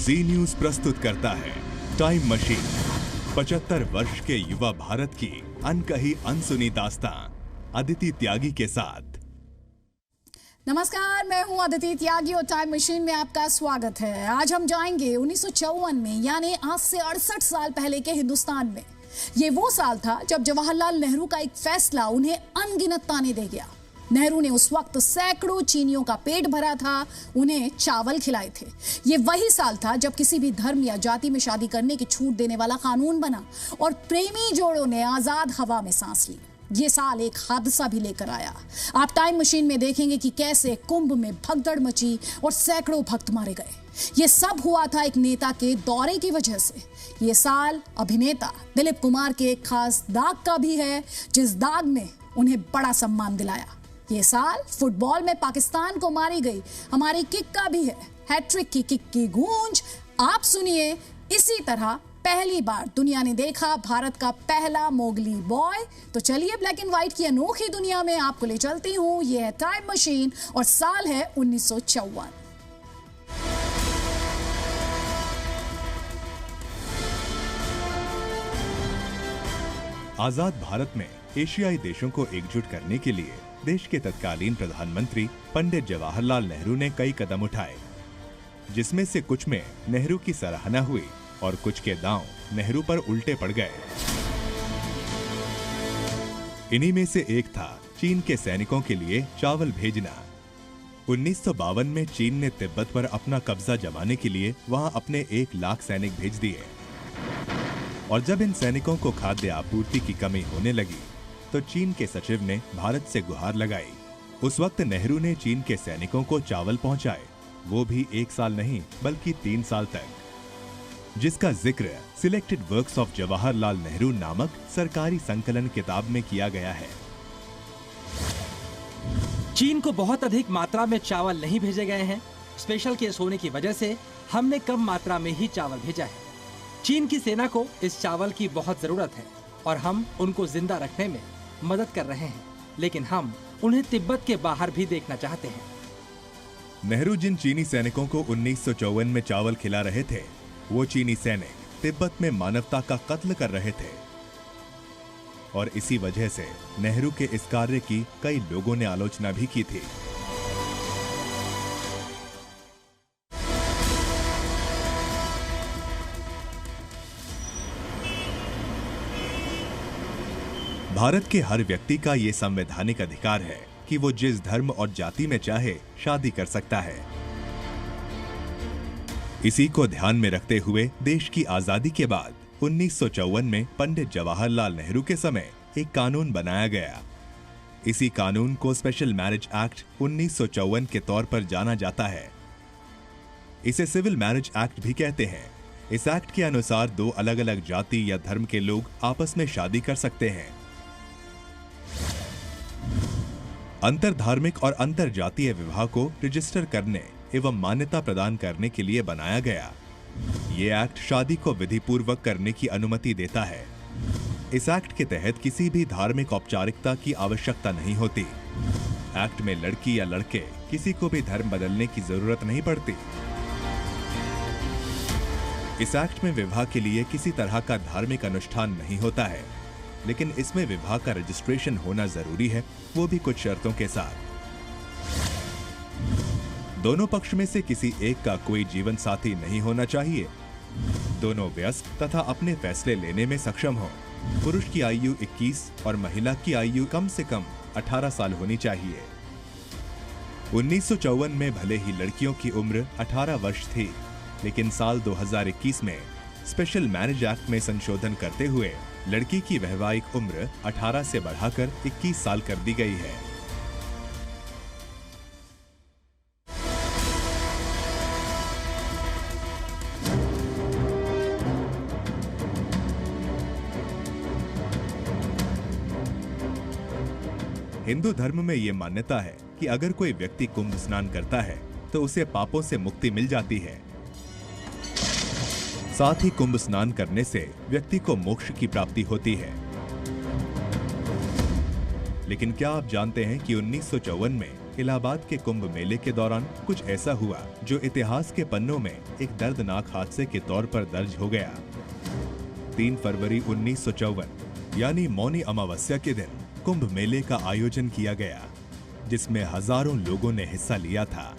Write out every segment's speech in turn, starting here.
जी news प्रस्तुत करता है टाइम मशीन। 75 वर्ष के युवा भारत की अनकही अनसुनी दास्तां अदिति त्यागी के साथ। नमस्कार, मैं हूं अदिति त्यागी और टाइम मशीन में आपका स्वागत है। आज हम जाएंगे 1954 में, यानी आज से 68 साल पहले के हिंदुस्तान में। ये वो साल था जब जवाहरलाल नेहरू का एक फैसला उन्हें अनगिनत ताने दे गया। नेहरू ने उस वक्त सैकड़ों चीनियों का पेट भरा था, उन्हें चावल खिलाए थे। ये वही साल था जब किसी भी धर्म या जाति में शादी करने की छूट देने वाला कानून बना और प्रेमी जोड़ों ने आजाद हवा में सांस ली। ये साल एक हादसा भी लेकर आया। आप टाइम मशीन में देखेंगे कि कैसे कुंभ में भगदड़ मची और सैकड़ों भक्त मारे गए। ये सब हुआ था एक नेता के दौरे की वजह से। ये साल अभिनेता दिलीप कुमार के एक खास दाग का भी है, जिस दाग ने उन्हें बड़ा सम्मान दिलाया। ये साल फुटबॉल में पाकिस्तान को मारी गई हमारी किक का भी है। हैट्रिक की किक की गूंज आप सुनिए। इसी तरह पहली बार दुनिया ने देखा भारत का पहला मोगली बॉय। तो चलिए ब्लैक एंड व्हाइट की अनोखी दुनिया में आपको ले चलती हूं। यह है टाइम मशीन और साल है 1954। आजाद भारत में एशियाई देशों को एकजुट करने के लिए देश के तत्कालीन प्रधानमंत्री पंडित जवाहरलाल नेहरू ने कई कदम उठाए, जिसमें से कुछ में नेहरू की सराहना हुई और कुछ के दांव नेहरू पर उल्टे पड़ गए। इन्हीं में से एक था चीन के सैनिकों के लिए चावल भेजना। 1952 में चीन ने तिब्बत पर अपना कब्जा जमाने के लिए वहां अपने 1 लाख सैनिक भेज दिए और जब इन सैनिकों को खाद्य आपूर्ति की कमी होने लगी तो चीन के सचिव ने भारत से गुहार लगाई। उस वक्त नेहरू ने चीन के सैनिकों को चावल पहुंचाए, वो भी 1 साल नहीं बल्कि 3 साल तक, जिसका जिक्र selected works of Jawaharlal Nehru नामक सरकारी संकलन किताब में किया गया है। चीन को बहुत अधिक मात्रा में चावल नहीं भेजे गए हैं। स्पेशल केस होने की वजह से हमने कम मात्रा में ही चावल भेजा है। चीन की सेना को इस चावल की बहुत जरूरत है और हम उनको जिंदा रखने में मदद कर रहे हैं, लेकिन हम उन्हें तिब्बत के बाहर भी देखना चाहते हैं। नेहरू जिन चीनी सैनिकों को 1954 में चावल खिला रहे थे, वो चीनी सैनिक तिब्बत में मानवता का कत्ल कर रहे थे और इसी वजह से नेहरू के इस कार्य की कई लोगों ने आलोचना भी की थी। भारत के हर व्यक्ति का ये संवैधानिक अधिकार है कि वो जिस धर्म और जाति में चाहे शादी कर सकता है। इसी को ध्यान में रखते हुए देश की आजादी के बाद 1954 में पंडित जवाहरलाल नेहरू के समय एक कानून बनाया गया। इसी कानून को स्पेशल मैरिज एक्ट 1954 के तौर पर जाना जाता है। इसे सिविल मैरिज एक्ट भी कहते हैं। इस एक्ट के अनुसार 2 अलग अलग जाति या धर्म के लोग आपस में शादी कर सकते हैं। अंतर धार्मिक और अंतर जातीय विवाह को रजिस्टर करने एवं मान्यता प्रदान करने के लिए बनाया गया। ये एक्ट शादी को विधि पूर्वक करने की अनुमति देता है। इस एक्ट के तहत किसी भी धार्मिक औपचारिकता की आवश्यकता नहीं होती। एक्ट में लड़की या लड़के किसी को भी धर्म बदलने की जरूरत नहीं पड़ती। इस एक्ट में विवाह के लिए किसी तरह का धार्मिक अनुष्ठान नहीं होता है, लेकिन इसमें विवाह का रजिस्ट्रेशन होना जरूरी है, वो भी कुछ शर्तों के साथ। दोनों पक्ष में से किसी एक का कोई जीवन साथी नहीं होना चाहिए। दोनों व्यस्क तथा अपने फैसले लेने में सक्षम हो। पुरुष की आयु 21 और महिला की आयु कम से कम 18 साल होनी चाहिए। 1954 में भले ही लड़कियों की उम्र 18 वर्ष थी, लेकिन साल 2021 में स्पेशल मैरिज एक्ट में संशोधन करते हुए लड़की की वैवाहिक उम्र 18 से बढ़ाकर 21 साल कर दी गई है। हिंदू धर्म में ये मान्यता है कि अगर कोई व्यक्ति कुंभ स्नान करता है तो उसे पापों से मुक्ति मिल जाती है। साथ ही कुंभ स्नान करने से व्यक्ति को मोक्ष की प्राप्ति होती है। लेकिन क्या आप जानते हैं कि 1954 में इलाहाबाद के कुंभ मेले के दौरान कुछ ऐसा हुआ जो इतिहास के पन्नों में एक दर्दनाक हादसे के तौर पर दर्ज हो गया। 3 फरवरी 1954 यानी मौनी अमावस्या के दिन कुंभ मेले का आयोजन किया गया, जिसमें हजारों लोगों ने हिस्सा लिया था।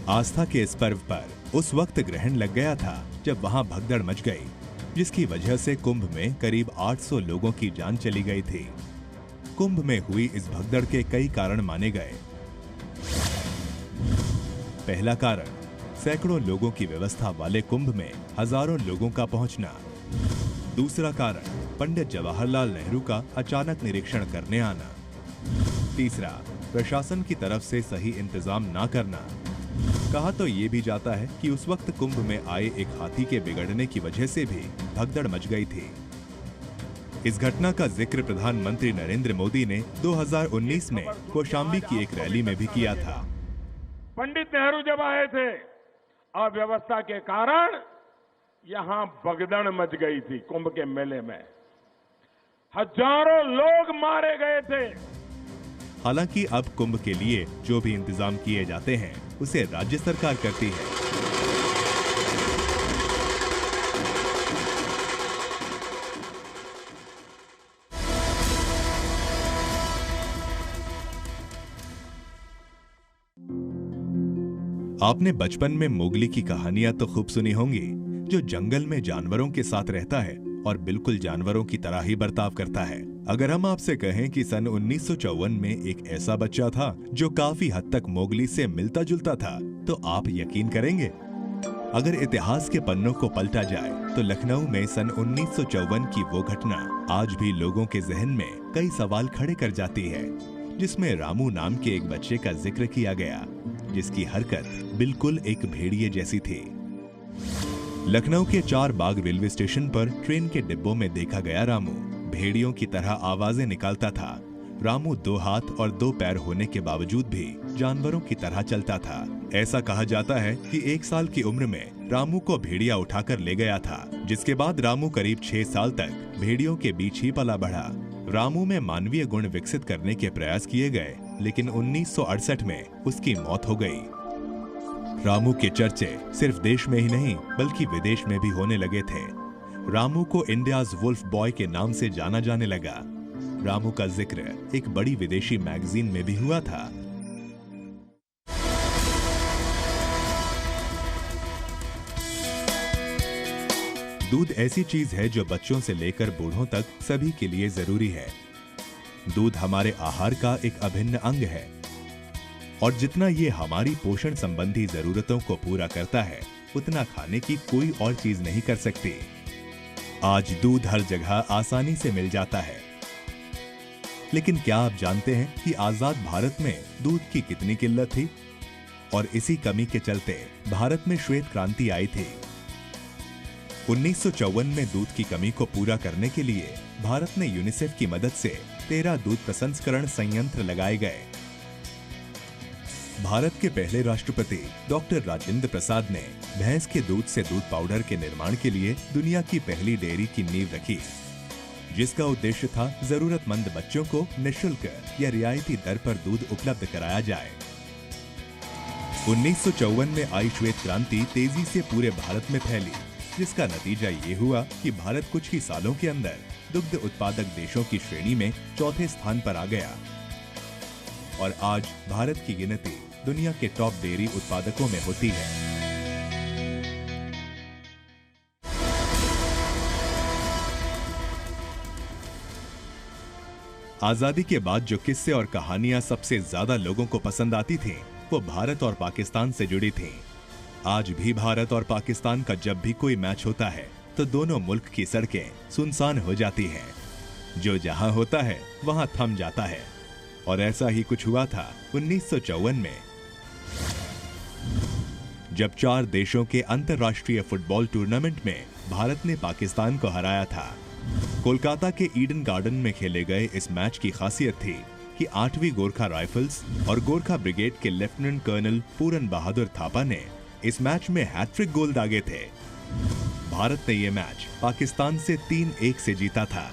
आस्था के इस पर्व पर उस वक्त ग्रहण लग गया था जब वहां भगदड़ मच गई, जिसकी वजह से कुंभ में करीब 800 लोगों की जान चली गई थी। कुंभ में हुई इस भगदड़ के कई कारण माने गए। पहला कारण, सैकड़ों लोगों की व्यवस्था वाले कुंभ में हजारों लोगों का पहुंचना। दूसरा कारण, पंडित जवाहरलाल नेहरू का अचानक निरीक्षण करने आना। तीसरा, प्रशासन की तरफ से सही इंतजाम ना करना। कहा तो ये भी जाता है कि उस वक्त कुंभ में आए एक हाथी के बिगड़ने की वजह से भी भगदड़ मच गई थी। इस घटना का जिक्र प्रधानमंत्री नरेंद्र मोदी ने 2019 में कौशाम्बी की एक रैली में भी किया था। पंडित नेहरू जब आए थे, अव्यवस्था के कारण यहां भगदड़ मच गई थी। कुंभ के मेले में हजारों लोग मारे गए थे। हालांकि अब कुंभ के लिए जो भी इंतजाम किए जाते हैं उसे राज्य सरकार करती है। आपने बचपन में मोगली की कहानियां तो खूब सुनी होंगी, जो जंगल में जानवरों के साथ रहता है और बिल्कुल जानवरों की तरह ही बर्ताव करता है। अगर हम आपसे कहें कि सन 1954 में एक ऐसा बच्चा था जो काफी हद तक मोगली से मिलता जुलता था, तो आप यकीन करेंगे? अगर इतिहास के पन्नों को पलटा जाए तो लखनऊ में सन 1954 की वो घटना आज भी लोगों के जहन में कई सवाल खड़े कर जाती है, जिसमें रामू नाम के एक बच्चे का जिक्र किया गया, जिसकी हरकत बिल्कुल एक भेड़िए जैसी थी। लखनऊ के 4 बाग रेलवे स्टेशन पर ट्रेन के डिब्बों में देखा गया रामू भेड़ियों की तरह आवाजें निकालता था। रामू 2 हाथ और 2 पैर होने के बावजूद भी जानवरों की तरह चलता था। ऐसा कहा जाता है कि 1 साल की उम्र में रामू को भेड़िया उठाकर ले गया था, जिसके बाद रामू करीब 6 साल तक भेड़ियों के बीच ही पला बढ़ा। रामू में मानवीय गुण विकसित करने के प्रयास किए गए, लेकिन 1968 में उसकी मौत हो गई। रामू के चर्चे सिर्फ देश में ही नहीं बल्कि विदेश में भी होने लगे थे। रामू को इंडियाज वुल्फ बॉय के नाम से जाना जाने लगा। रामू का जिक्र एक बड़ी विदेशी मैगजीन में भी हुआ था। दूध ऐसी चीज है जो बच्चों से लेकर बूढ़ों तक सभी के लिए जरूरी है। दूध हमारे आहार का एक अभिन्न अंग है और जितना ये हमारी पोषण संबंधी जरूरतों को पूरा करता है, उतना खाने की कोई और चीज नहीं कर सकती। आज दूध हर जगह आसानी से मिल जाता है, लेकिन क्या आप जानते हैं कि आजाद भारत में दूध की कितनी किल्लत थी? और इसी कमी के चलते भारत में श्वेत क्रांति आई थी। 1954 में दूध की कमी को पूरा करने के लिए भारत ने यूनिसेफ की मदद से 13 दूध प्रसंस्करण संयंत्र लगाए गए। भारत के पहले राष्ट्रपति डॉक्टर राजेंद्र प्रसाद ने भैंस के दूध से दूध पाउडर के निर्माण के लिए दुनिया की पहली डेयरी की नींव रखी, जिसका उद्देश्य था जरूरतमंद बच्चों को निःशुल्क या रियायती दर पर दूध उपलब्ध कराया जाए। 1954 में आई श्वेत क्रांति तेजी से पूरे भारत में फैली, जिसका नतीजा ये हुआ कि भारत कुछ ही सालों के अंदर दुग्ध उत्पादक देशों की श्रेणी में 4थे स्थान पर आ गया और आज भारत की गिनती दुनिया के टॉप डेयरी उत्पादकों में होती है। आजादी के बाद जो किस्से और कहानियां सबसे ज्यादा लोगों को पसंद आती थीं, वो भारत और पाकिस्तान से जुड़ी थीं। आज भी भारत और पाकिस्तान का जब भी कोई मैच होता है तो दोनों मुल्क की सड़कें सुनसान हो जाती हैं। जो जहां होता है वहां थम जाता है और ऐसा ही कुछ हुआ था 1954 में, जब 4 देशों के अंतर्राष्ट्रीय फुटबॉल टूर्नामेंट में भारत ने पाकिस्तान को हराया था। कोलकाता के ईडन गार्डन में खेले गए इस मैच की खासियत थी कि 8वीं गोरखा राइफल्स और गोरखा ब्रिगेड के लेफ्टिनेंट कर्नल पूरन बहादुर थापा ने इस मैच में हैट्रिक गोल दागे थे। भारत ने यह मैच पाकिस्तान से 3-1 से जीता था।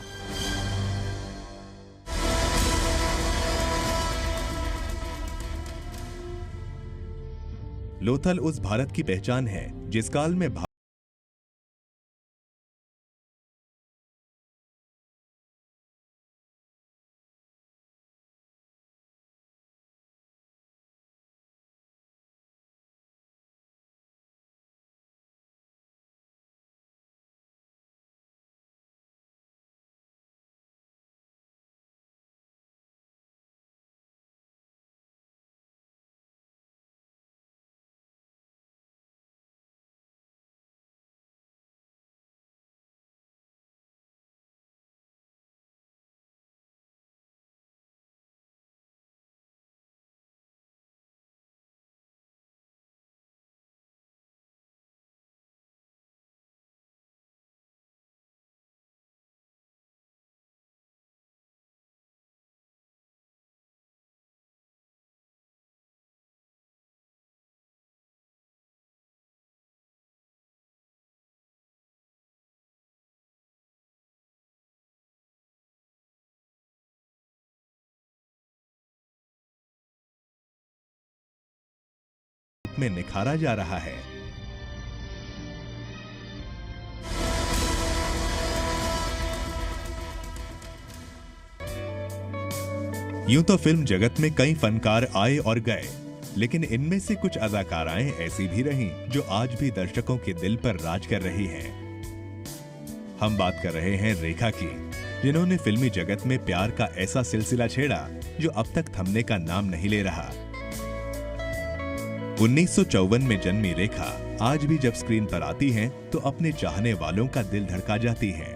लोथल उस भारत की पहचान है जिस काल में में निखारा जा रहा है। यूं तो फिल्म जगत में कई फनकार आए और गए, लेकिन इनमें से कुछ अदाकाराएं ऐसी भी रहीं जो आज भी दर्शकों के दिल पर राज कर रही हैं। हम बात कर रहे हैं रेखा की, जिन्होंने फिल्मी जगत में प्यार का ऐसा सिलसिला छेड़ा जो अब तक थमने का नाम नहीं ले रहा। 1954 में जन्मी रेखा आज भी जब स्क्रीन पर आती हैं तो अपने चाहने वालों का दिल धड़का जाती हैं।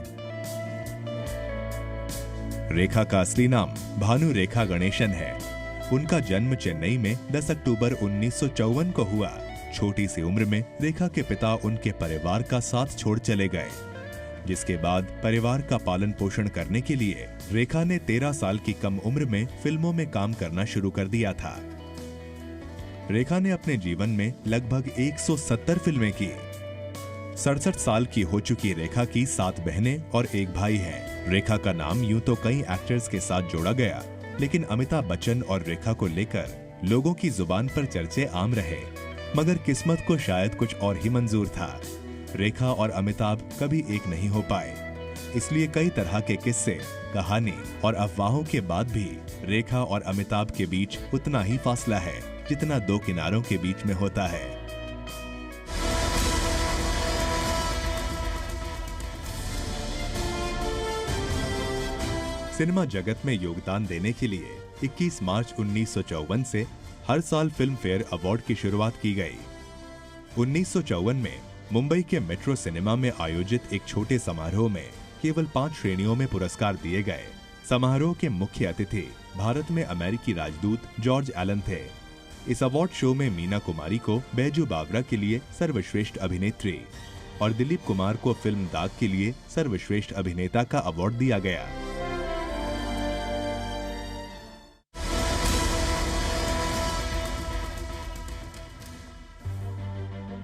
रेखा का असली नाम भानु रेखा गणेशन है। उनका जन्म चेन्नई में 10 अक्टूबर 1954 को हुआ। छोटी सी उम्र में रेखा के पिता उनके परिवार का साथ छोड़ चले गए, जिसके बाद परिवार का पालन पोषण करने के लिए रेखा ने 13 साल की कम उम्र में फिल्मों में काम करना शुरू कर दिया था। रेखा ने अपने जीवन में लगभग 170 फिल्में की। 67 साल की हो चुकी रेखा की 7 बहनें और 1 भाई है। रेखा का नाम यूं तो कई एक्टर्स के साथ जोड़ा गया, लेकिन अमिताभ बच्चन और रेखा को लेकर लोगों की जुबान पर चर्चे आम रहे, मगर किस्मत को शायद कुछ और ही मंजूर था। रेखा और अमिताभ कभी एक नहीं हो पाए, इसलिए कई तरह के किस्से, कहानी और अफवाहों के बाद भी रेखा और अमिताभ के बीच उतना ही फासला है जितना 2 किनारों के बीच में होता है। सिनेमा जगत में योगदान देने के लिए 21 मार्च 1954 से हर साल फिल्म फेयर अवार्ड की शुरुआत की गई। 1954 में मुंबई के मेट्रो सिनेमा में आयोजित एक छोटे समारोह में केवल 5 श्रेणियों में पुरस्कार दिए गए। समारोह के मुख्य अतिथि भारत में अमेरिकी राजदूत जॉर्ज एलन थे। इस अवार्ड शो में मीना कुमारी को बैजू बावरा के लिए सर्वश्रेष्ठ अभिनेत्री और दिलीप कुमार को फिल्म दाग के लिए सर्वश्रेष्ठ अभिनेता का अवार्ड दिया गया।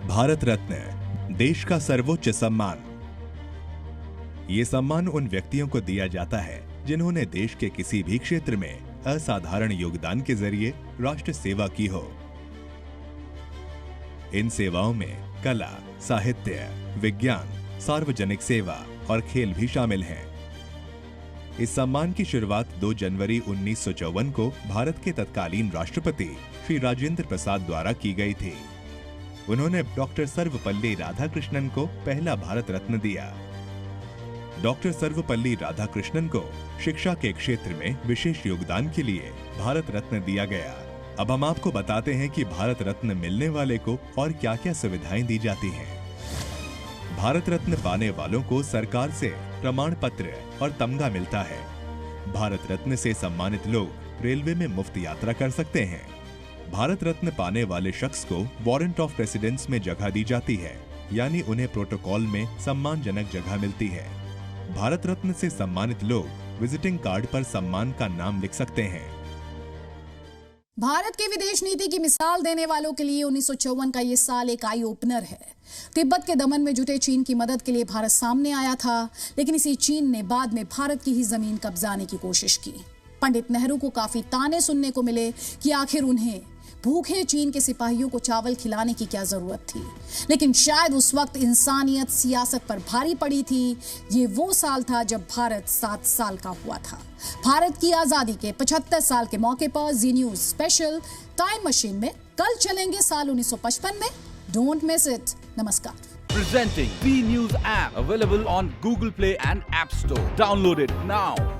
भारत रत्न, देश का सर्वोच्च सम्मान। ये सम्मान उन व्यक्तियों को दिया जाता है जिन्होंने देश के किसी भी क्षेत्र में असाधारण योगदान के जरिए राष्ट्र सेवा की हो। इन सेवाओं में कला, साहित्य, विज्ञान, सार्वजनिक सेवा और खेल भी शामिल हैं। इस सम्मान की शुरुआत 2 जनवरी 1954 को भारत के तत्कालीन राष्ट्रपति श्री राजेंद्र प्रसाद द्वारा की गई थी। उन्होंने डॉक्टर सर्वपल्ली राधाकृष्णन को पहला भारत रत्न दिया। डॉक्टर सर्वपल्ली राधाकृष्णन को शिक्षा के क्षेत्र में विशेष योगदान के लिए भारत रत्न दिया गया। अब हम आपको बताते हैं कि भारत रत्न मिलने वाले को और क्या-क्या सुविधाएं दी जाती हैं। भारत रत्न पाने वालों को सरकार से प्रमाण पत्र और तमगा मिलता है। भारत रत्न से सम्मानित लोग रेलवे में मुफ्त यात्रा कर सकते हैं। भारत रत्न पाने वाले शख्स को वारंट ऑफ रेसिडेंस में जगह दी जाती है, यानी उन्हें प्रोटोकॉल में सम्मानजनक जगह मिलती है। भारत रत्न से सम्मानित लोग विजिटिंग कार्ड पर सम्मान का नाम लिख सकते हैं। भारत की विदेश नीति की मिसाल देने वालों के लिए 1954 का ये साल एक आई ओपनर है। तिब्बत के दमन में जुटे चीन की मदद के लिए भारत सामने आया था, लेकिन इसी चीन ने बाद में भारत की ही जमीन कब्जाने की कोशिश की। पंडित नेहरू को काफी ताने सुनने को मिले कि आखिर उन्हें भूखे चीन के सिपाहियों को चावल खिलाने की क्या जरूरत थी। लेकिन शायद उस वक्त इंसानियत सियासत पर भारी पड़ी थी। ये वो साल था जब भारत 7 साल का हुआ था। भारत की आजादी के 75 साल के मौके पर जी न्यूज स्पेशल टाइम मशीन में कल चलेंगे साल 1955 में। Don't miss it. नमस्कार। Presenting B News app, available on Google Play and App Store. Download it now.